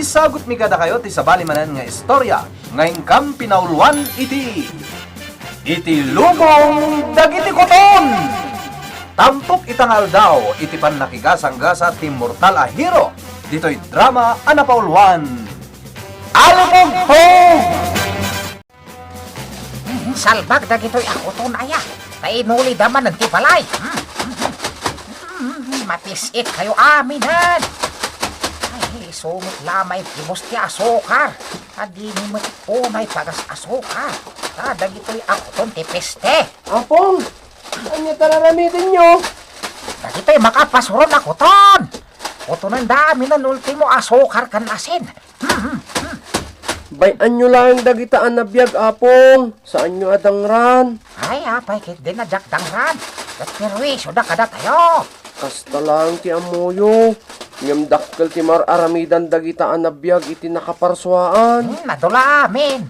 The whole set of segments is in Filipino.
Isagot mi kada kayo ti sabali manan nga istorya ngayon kam pinauluan iti lubong dagiti koton. Tampok itangal daw iti pannakigasang-gasa ti mortal a hero dito'y drama anapauluan Alubog Ho! Salbag dagito'y ako ton aya. Painuli daman ng tipalay. Matisit kayo aminan. Ay, sumot lamay timos ti asukar. Adi ni matipunay pagas asukar. Dagito'y ako ton ti peste. Apong, saan niya tararamitin nyo? Dagito'y makapasuron ako ton. Utunan dami ng ultimo asukar kan asin. Bayan nyo lang dagitaan na biyag, Apong. Saan nyo adangran? Ay, apay kit din na jakdangran. At perwisyo da kada tayo. Kasta lang ti amuyo. Ngam dakkel ti mararamidan dagitaan na biyag iti nakaparswaan. Nadula amin.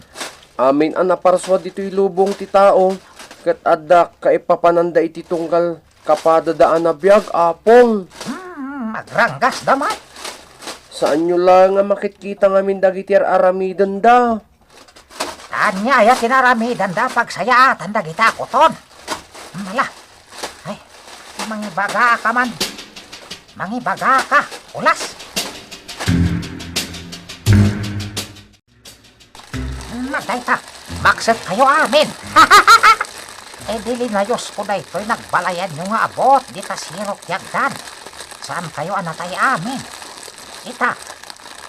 Amin ang naparswa dito'y lubong ti tao. Kat adak kaipapananda iti tunggal kapadadaan na biyag, Apong. Magranggas damay. Saan nyo lang nga makikita ngamin dagiti aramidan da? Tanya ya tinaramidan da pagsayaatan dagita ko ton. Mala. Ay, mangibaga ka man. Mangibaga ka. Ulas. Magday ta. Makset kayo amin. Eh dili na yos ko na ito'y nagbalayan nyo nga abot. Di ta sirok yagdan. Saan kayo anatay amin? Ita,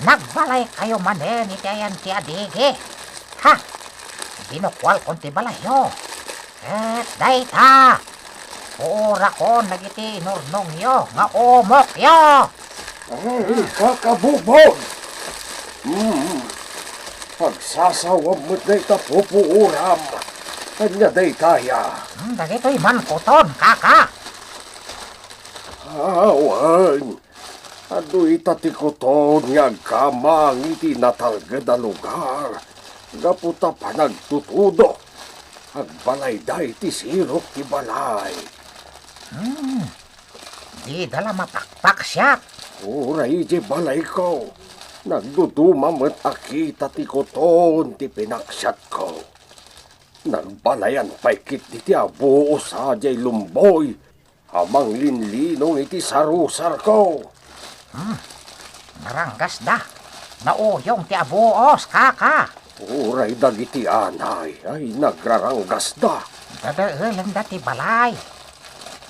nagbalay kayo manen iti ayan ti adigi. Ha? Binukwal kon ti balay yo. Dayta. Ura ko nagiti nurnong yo, nga umok yo. Ay, kakabubog! Pagsasawab mo't na itapupuuram. Kanya day kaya. Dagito'y man kuton, kaka. Awan. Ado'y tatikoton nga kamang iti natalgad na lugar. Gaputa pa nagtutudo. Agbalay da iti sirok ti balay. Di dala mapakpak siya. Uray di balay ko. Nagdudumamot akita ti koton ti pinaksyat ko. Nagbalayan paikit iti abuo sa jay lumboy. Amang linlinong iti sarusar ko. Naranggas da. Nauyong ti abuos, kaka. Uray dagiti anay ay nagraranggas da. Dadaalan da ti balay.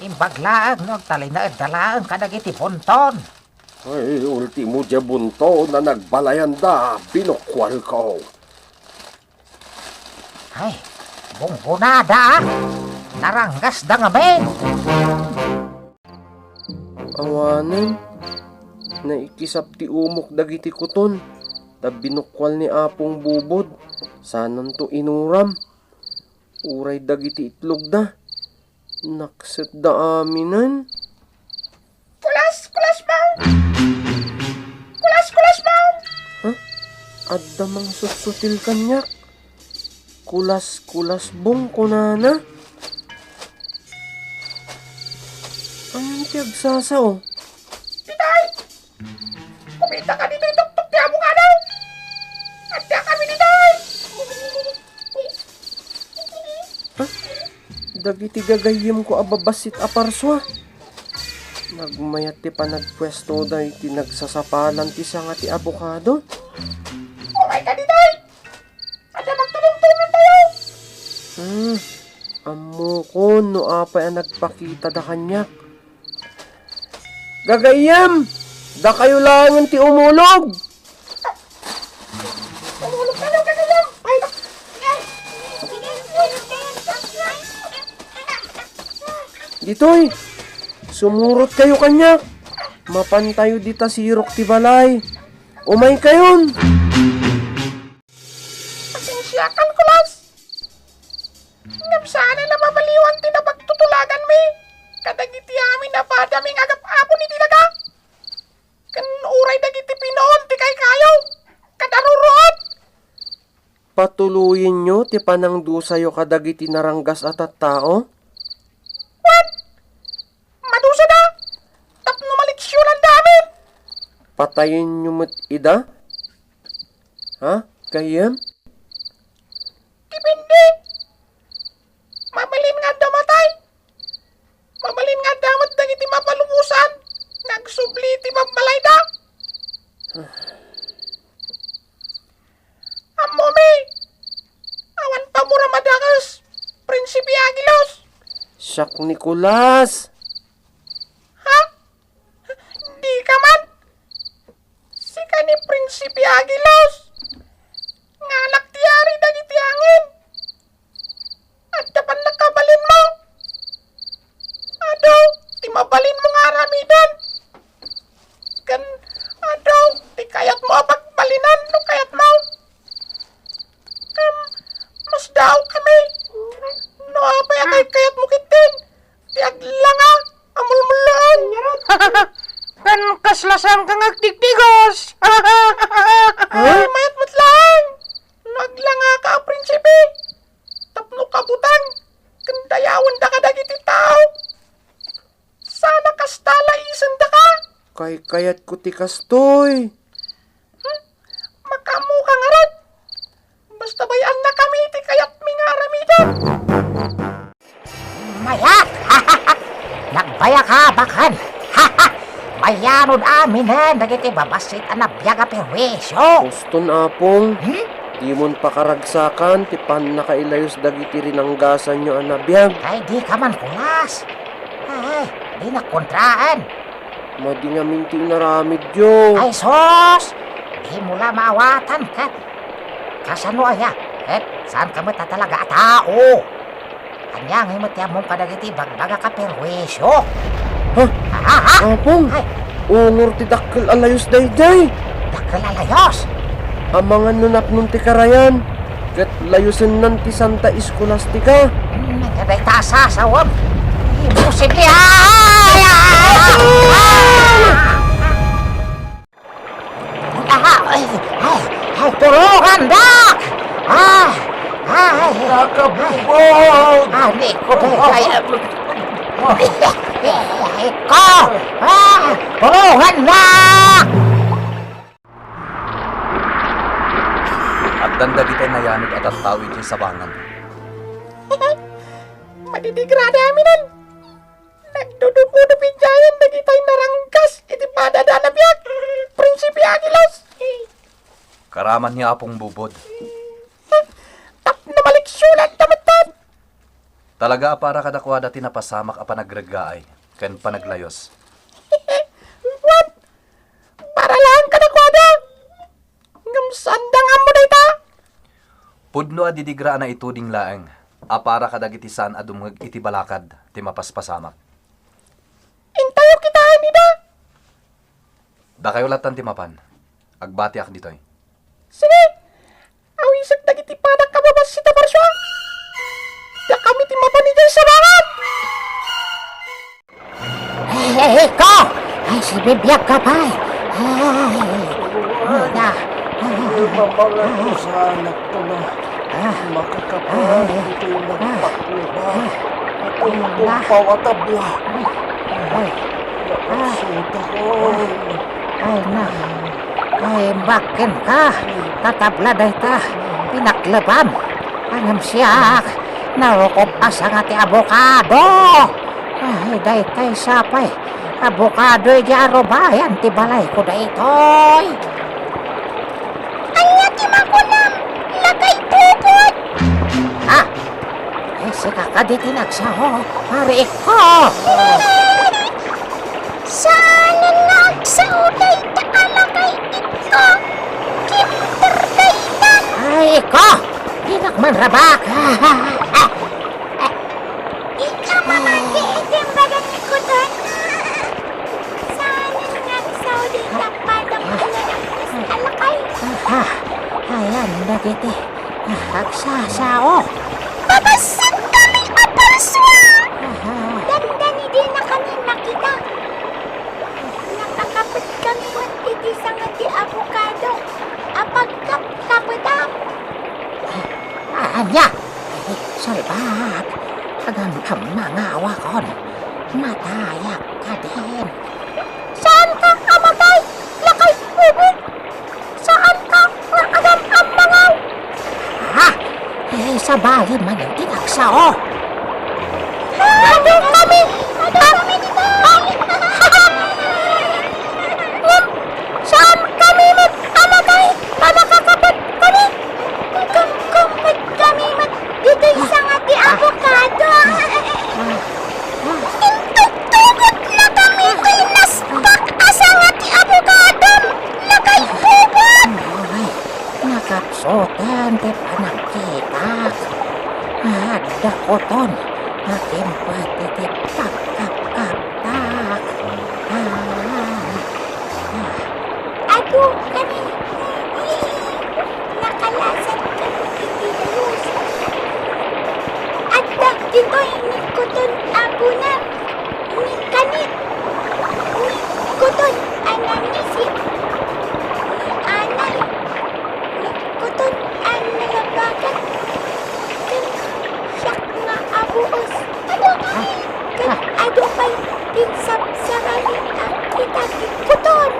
Imbaglaang nagtalay na dalaan kadagiti punton. Ay, ultimo dya bunto na nagbalayan da, binukwal ko. Ay, bungbunada. Naranggas da nga men. Awanan, naikisap ti umok dagiti kuton, ta binukwal ni Apong bubod, sanan to inuram. Uray dagiti itlog da, nakset da aminan. Kulas bang! Kulas bang! Ha? Adda mang susutil kanyak. Kulas bong kunana. Ang tiyagsasa o. Titay! Kumita ka dito ituktok niya mo nga daw! At niya kami titay! Ha? Dagiti gagayim ko ababasit aparswa. Nagmayat ti pa nagpwesto da iti nagsasapalan ti sanga ti abokado. Umay ka titay! At niya magtulong-tulong tayo! Amo ko no apay ang nagpakita da kanyak. Gagayam! Da kayo lang ti umulog! Tumulog ka daw kagayam! Ay! Ditoy! Sumurot kayo kanyak! Mapantayo dita sirok ti balay! Umay kayon! Pasensyakan ko, Las! Ngam sana na mabaliwan ti na pagtutulagan mi! Kadagiti amin na padaming agap-apo ni Dilaga! Kan uray dagiti pinoon ti kay kayo! Kadarurot! Patuluyin nyo ti panangdusayo kadagiti naranggas at tao? What? Madusa da! Tapno maliksyon ang dami! Patayin nyo mo't ida? Ha? Kayem? Dipindi. Mabalin nga damatay. Mabalin nga damat dagiti mapalumusan. Nagsubli ti mabalay da. Amomi. Awan pa mura madakas. Prinsipi Agilos. Sak Nicolas! Ha? Di ka man. Sika ni Prinsipi Agilos. Nga naktiyari dagiti angin. At dapan nakabalin mo. Ado, ti mabalin mo nga ramidan. Kan, ado, ti kayat mo apagbalinan no kayat mo. Mas daw kami. No apay akay kayat mo kitin. Ti aglanga, amulmulaan. Kan kaslasan kang agtigtigos. Ay, mayat mo't lang. Naglanga ka, prinsipe. Tapno kabutan. Kandayawan da ka dagiti tao. Sana kastala isan da ka. Kay kayat ko ti kastoy. Makamu ka nga rin. Basta bayan na kami ti kayat mingaramidan. Mayat! Nagbaya ka, bakan. Bayanod aminen, dagiti babasit anabyaga perwisyo. Poston apong. Di mon pakaragsakan, ti pan nakailayos dagiti rinanggasan nyo anabiyag. Ay, di ka man kulas. Ay, di na kontraan. Madi nga minting naramid yo. Ay, sos! Di mula maawatan ka. Kasano aya? Saan ka mo tatalaga tao? Kanyang himot ya mong kadagiti bagbaga ka perwisyo. Ha? Ha? Apong, Ay, ungor ti dakkel alayos dayday. nagkalalayos. Amangan nunap nun ti karayan. Kat layusin nan ti Santa Escolastica. Nagkaday tasa sa wam. Imposible. Ay! Ay, tulungan, Dak! Ay! Nakabubog! Ani ko ay... Iko! Tulungan, Dak! At danda kita nayanod at attawid yung sabangan. Madidigrada aminan. Nagdudugo pinjayan nagitay narangkas iti padadana biyak. Prinsipi Agilos. Karaman niya apong bubod. Tap na balik sulat tamatan. Talaga para kadakwada tinapasamak a panagregaay, ken panaglayos. What? Para lang kadakwada. Ngamsandang amo dayta. Pudno a didigra na ituding laeng, a para kadagitisan a dumag iti balakad, ti mapaspasamak. Intayo kita nida. Da kayo latan ti mapan, agbati ak ditoy. Sige. Awisag dagiti padak kababas si Tabarswa. Da kami timapanigay sa barat. Hey, ko! Ay, si bibiyag ka pa. Ay, da. Mamangan ko sa anak ko na makakapal dito'y nagpakuba at tumpaw at abla. Nakasuta ko. Ay, na. Ay, bakin ka. Tatabla day ta. Pinaklabam. Angam siyak. Narukop asa nga ti abokado. Ay, day tay sapay. Abokado di arobayan ti balay ko day toy. Ay, ti makunam. Lagay pupot. Ha? Ay, sika ka di tinagsaho. Hari ko. Sana nagsaho day ta alagay ito. Kimper day ta. Ay, ko. Pinakman rabak. Ikaw mamagi itim bagat ni ko doon. Sana nagsaho day ta padang alakay. Ayan, nagiti. Nagsasao. Babasag kami aparswa! Dandani din na kami makita. Nakakapit kami ng iti sa nga di avocado. Apagkapkapadam. Anya! Salbag! Hanggang kamangawa kon. Matayak ka din. Saan ka, amatay? Lakay bubog! Saan ka, agam sa bali man yung tinagsao. Ano kami? Ano kami dito? Saan kami magkamatay? Manakakapot kami? Kung kami dito isang ati avocado. Tugot na kami kay naspak asang ati avocado. Lakay tugot. Ay, nakapsotan te panagkita. Ada koton. Nakimpat iti pagkapkaptak. Aduh, kami nakalasan kami itinayos. At dito ini kuton abunan ni kanit ni kuton ananisi ni anay ni kuton analabagan kan siyak nga abuos. Kan ado pa'y pinsap-saralin ang kita kuton.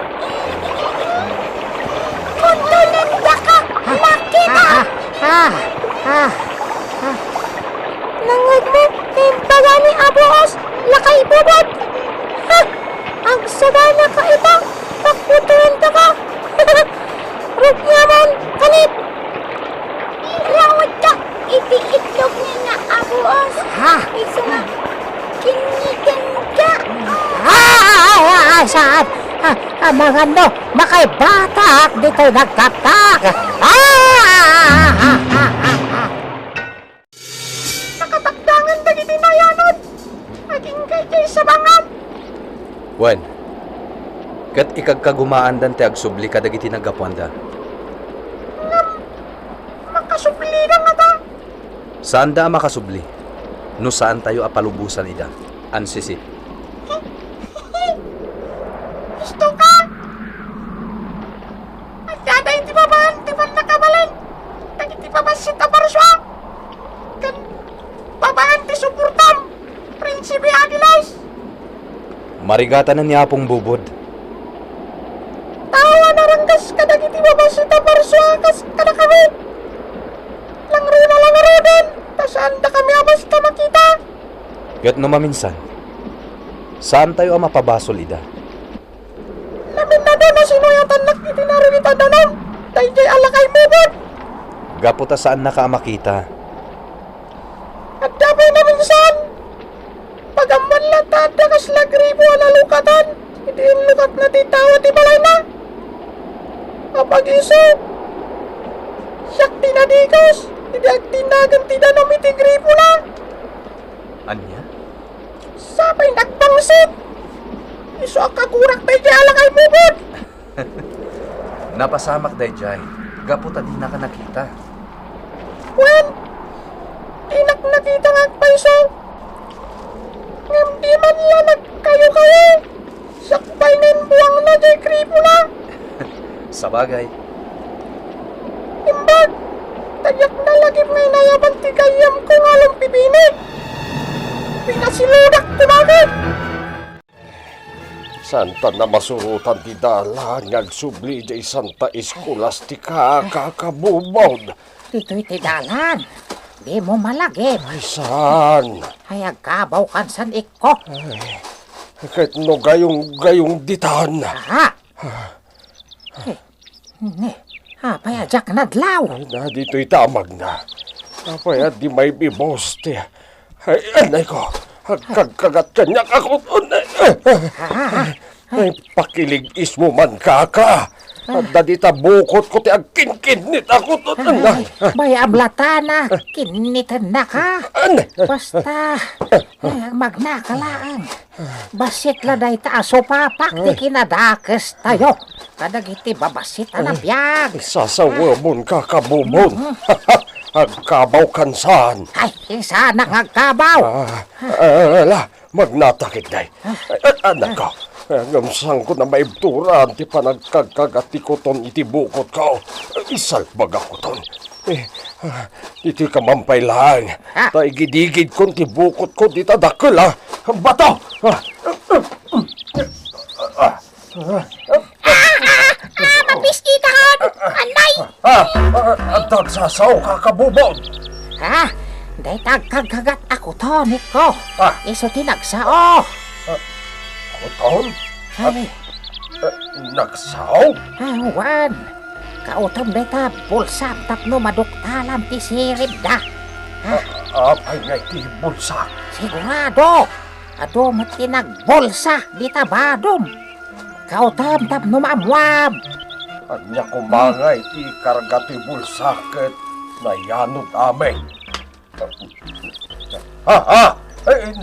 Kuntulan da ka! Makita! Nangod mo, timpaga ni Abuos, lakay bubod! Ha! Ang sabana ka iba, pakutulan ka ka! Rugyaman, kanip! Rawad ka, iti-itlog ni nga Abuos! Ha? Isa nga, kinigan ka! Saan? Mga no, makay batak dito nagkatak. Nakatakdangan na itinayanod! Aging kay sa bangam! Wen, kat ikagkagumaan dan te agsubli ka dagiti nagapuanda. Makasupli na nga ta! Saan da makasubli? No saan tayo apalubusan ida? Ansisi. Gusto ka? At dada hindi pa ba hindi pa nakabalin? Kag hindi pa ba si Tabarswa? Kan babaan ti suportam? Prinsipe Aguilas? Marigata na niya pong bubod. Tawa na ranggas ka dagiti ba ba si Tabarswa kas kada kami? Langro na langro din! Tasaan da kami abas ta makita? Kat no maminsan, saan tayo ang mapabasol ida? Lamin na doon na sinuyatan nak itinarita danom! Dahil jay alakay mubod! Gaputa saan nakamakita? At dabay na minsan! Pagaman latata kas lagribo alalukatan, hindi yung lukat na di tawa di balay na. Kapag iso, siyak tinadikos, hindi ang tinagan tinanam iti gripo na. Anya? Sabay nagbangsit! Iso ang kakurak tayo di alakay mubod! Napasamak day jay. Gaputa di naka nakita. Wen, inak nakita nga paiso. Ngam di man lang nagkayo-kayo. Sakbay nin buwang na jay gripo na. Sabagay, Imbag, tagyak na lagi may nayabang tigayam ko nga lang pibinig. Pinasiludak ko namin. Santa na masurutan ti dalan ngagsubli jay Santa Scholastica kakabubod. Dito'y tidalan. Di mo malagip. Ay saan? Ay agkabaw kan san ikko. Kahit no gayong ditan. Ne, payajak nadlaw. Ay na dito'y tamag na. Apaya di may biboste. Ay anay ko. Kagat kanyak ako. Ay pakilig ismo man kaka. At dadita bukot ko ti agkinkinit ako. May ablatana, kinitan na ka. Basta, magnakalaan. Basit la day taaso papak, ti kinadakes tayo. Kadagiti babasit na biyag. Sasawamon kakabumon. Agkabaw kansan. Ay, isa na ngagkabaw. Ala, magnatakit day. Anak ko, ngamsang ko na maibturan ti panagkagkagati ko ton iti bukot ko. Isalbag ako ton. Iti kamampay lang. Taigidigid kon ti bukot ko di tadakil ha. Bato! Magbiskitahan! Anay! At tagsasaw kakabubon. Ha? Day tagkagagat ako to, Niko. Ah. Iso tinagsao. Kuton? Ay, Nagsaw? awan. Kautom day ta, bulsa tapno maduktalan ti sirib da. Apay nga iti bulsa. Sigurado. Ado mo tinagbulsa di tabadom. Kautom tapno mamwab. Anya kumangay iti karagati bulsa ket nayanod amin.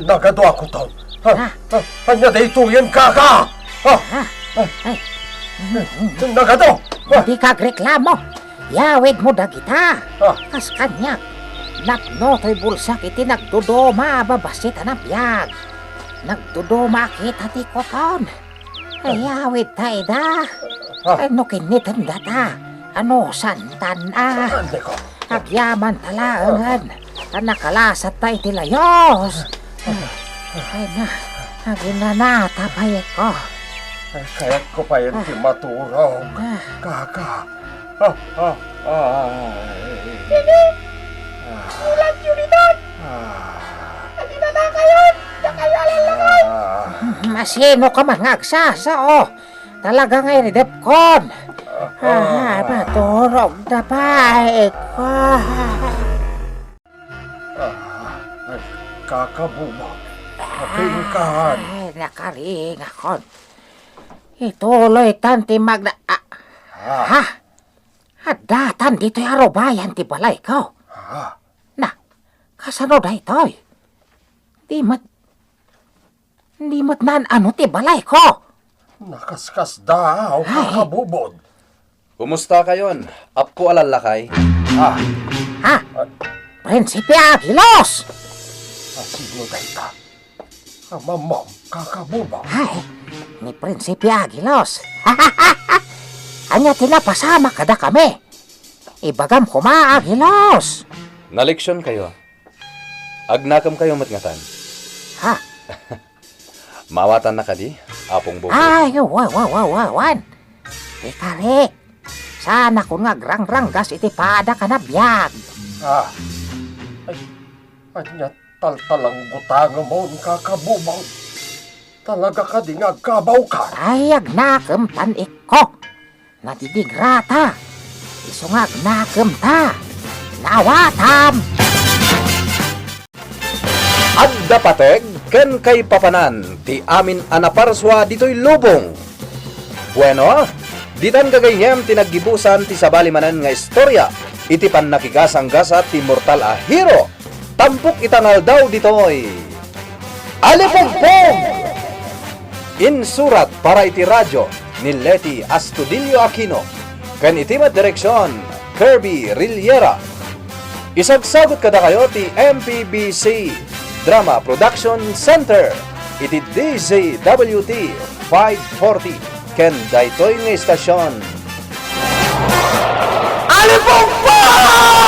Nagado ako to. Anya dito yan kaka. Ha? Ay, Nagado. di kagreklamo. Yawid mo dagita. Ah. Kas kanya. Napno to'y bulsa kiti nagdudoma babasit na biyag. Nagduduma kita ti koton. Ay yawid tayo da. Ano kinitan data? Ano santan Ande ko. Agyaman talaangan. Nakalasat tayo ti layos. Ay na. Aginanata payet ko. Kaya ko pa yan ti maturog. Kaka. Ulan Unidad! Halina na kayo! Diyan kayo alalangay! Masino ka mangagsasa oh. Talaga ngay ridepkon. Maturog na payet ko. Kakabuma. Kapingkahan. Ay, nakaring akon. Ituloy tanti magna... Ha? Hadatan dito'y arobayan ti balay ko. Na, kasano da ito'y? Di mat nan ano ti balay ko. Nakaskas daw, kakabubod. Kumusta kayon? Apko alalakay? Ha? Prinsipe Aguilos! Sino dayta? Mamam, kakabubang. Ay, ni Prinsipe Aguilos. Anya tinapasama kada kami. Ibagam ko Aguilos. Naleksyon kayo. Agnakam kayo matngatan. Ha? Mawatan na kadi, apong bubo. Ay, wan. Ikari. Sana kung ngagrang-ranggas iti pada ka na biyag. Anya taltalang butang mo, kakabubang. Talaga ka di nga gabaw ka. Ay, agnakam tanik ko. Nadidigrata. Isong agnakam ta. Nawatam. Adda pateg, ken kay papanan, ti amin anaparswa dito'y lubong. Bueno, ditan kagayem tinaggibusan ti sabalimanan nga istorya, iti pan nakigasang-gasa ti mortal a hero. Tampok itangal daw dito'y Alipongpong! Insurat para iti radyo ni Leti Astudillo Aquino, ken iti mat direksyon Kirby Rillera. Isagsagot kada kayo ti MPBC Drama Production Center, iti DZWT 540 ken daytoy nga istasyon. Alipongpong!